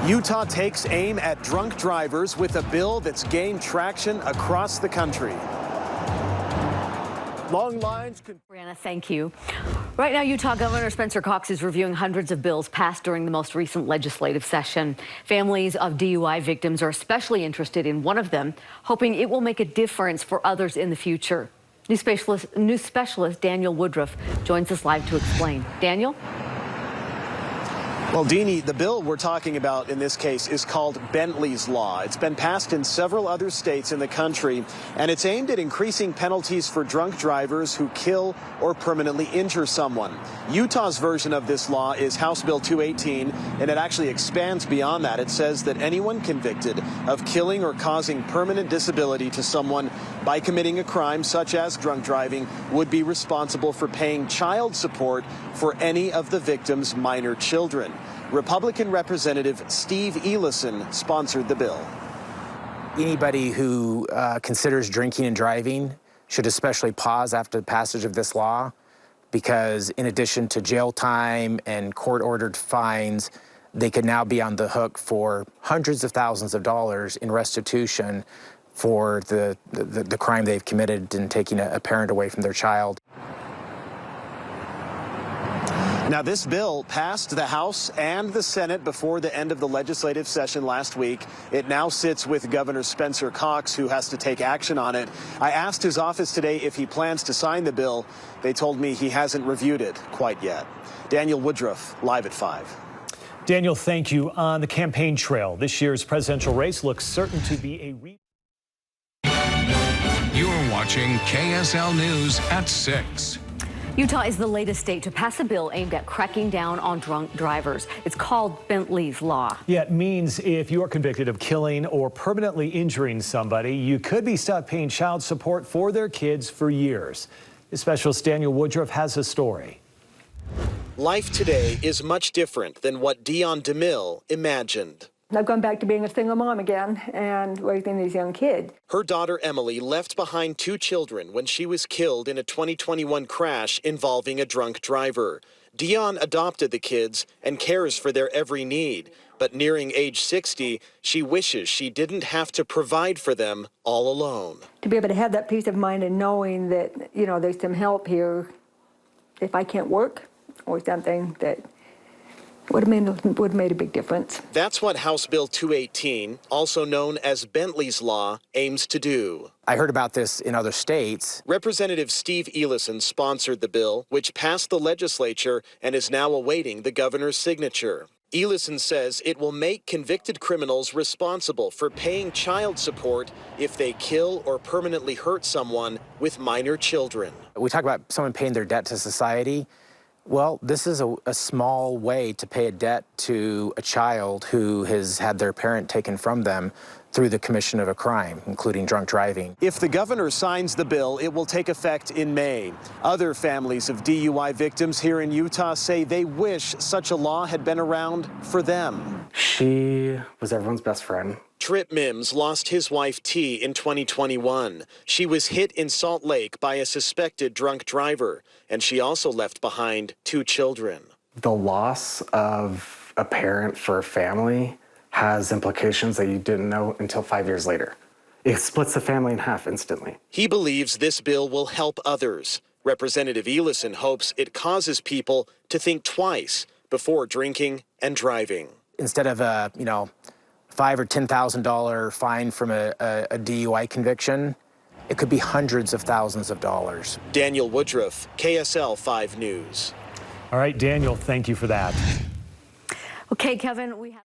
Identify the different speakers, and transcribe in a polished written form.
Speaker 1: Utah takes aim at drunk drivers with a bill that's gained traction across the country. Long lines.
Speaker 2: Brianna, thank you. Right now, Utah Governor Spencer Cox is reviewing hundreds of bills passed during the most recent legislative session. Families of DUI victims are especially interested in one of them, hoping it will make a difference for others in the future. News specialist Daniel Woodruff joins us live to explain. Daniel?
Speaker 1: Well, Deanie, the bill we're talking about in this case is called Bentley's Law. It's been passed in several other states in the country, and it's aimed at increasing penalties for drunk drivers who kill or permanently injure someone. Utah's version of this law is House Bill 218, and it actually expands beyond that. It says that anyone convicted of killing or causing permanent disability to someone by committing a crime such as drunk driving would be responsible for paying child support for any of the victim's minor children. Republican Representative Steve Elison sponsored the bill.
Speaker 3: Anybody who considers drinking and driving should especially pause after the passage of this law, because in addition to jail time and court-ordered fines, they could now be on the hook for hundreds of thousands of dollars in restitution for the crime they've committed in taking a parent away from their child.
Speaker 1: Now, this bill passed the House and the Senate before the end of the legislative session last week. It now sits with Governor Spencer Cox, who has to take action on it. I asked his office today if he plans to sign the bill. They told me he hasn't reviewed it quite yet. Daniel Woodruff, live at 5.
Speaker 4: Daniel, thank you. On the campaign trail, this year's presidential race looks certain to be a
Speaker 5: You're watching KSL News at 6.
Speaker 2: Utah is the latest state to pass a bill aimed at cracking down on drunk drivers. It's called Bentley's Law.
Speaker 4: Yeah, it means if you are convicted of killing or permanently injuring somebody, you could be stuck paying child support for their kids for years. Specialist Daniel Woodruff has a story.
Speaker 1: Life today is much different than what Dion DeMille imagined.
Speaker 6: I've gone back to being a single mom again and raising these young kids.
Speaker 1: Her daughter Emily left behind 2 children when she was killed in a 2021 crash involving a drunk driver. Dion adopted the kids and cares for their every need. But nearing age 60, she wishes she didn't have to provide for them all alone.
Speaker 6: To be able to have that peace of mind and knowing that, you know, there's some help here if I can't work or something, that would have made a big difference.
Speaker 1: That's what House Bill 218, also known as Bentley's Law, aims to do.
Speaker 3: I heard about this in other states.
Speaker 1: Representative Steve Elison sponsored the bill, which passed the legislature and is now awaiting the governor's signature. Elison says it will make convicted criminals responsible for paying child support if they kill or permanently hurt someone with minor children.
Speaker 3: We talk about someone paying their debt to society. Well, this is a small way to pay a debt to a child who has had their parent taken from them through the commission of a crime, including drunk driving.
Speaker 1: If the governor signs the bill, it will take effect in May. Other families of DUI victims here in Utah say they wish such a law had been around for them.
Speaker 7: She was everyone's best friend.
Speaker 1: Trip Mims lost his wife T in 2021. She was hit in Salt Lake by a suspected drunk driver, and she also left behind 2 children.
Speaker 7: The loss of a parent for a family has implications that you didn't know until 5 years later. It splits the family in half instantly.
Speaker 1: He believes this bill will help others. Representative Elison hopes it causes people to think twice before drinking and driving.
Speaker 3: Instead of a, $5,000 or $10,000 fine from a DUI conviction, it could be hundreds of thousands of dollars.
Speaker 1: Daniel Woodruff, KSL 5 News.
Speaker 4: All right, Daniel, thank you for that.
Speaker 2: Okay, Kevin, we have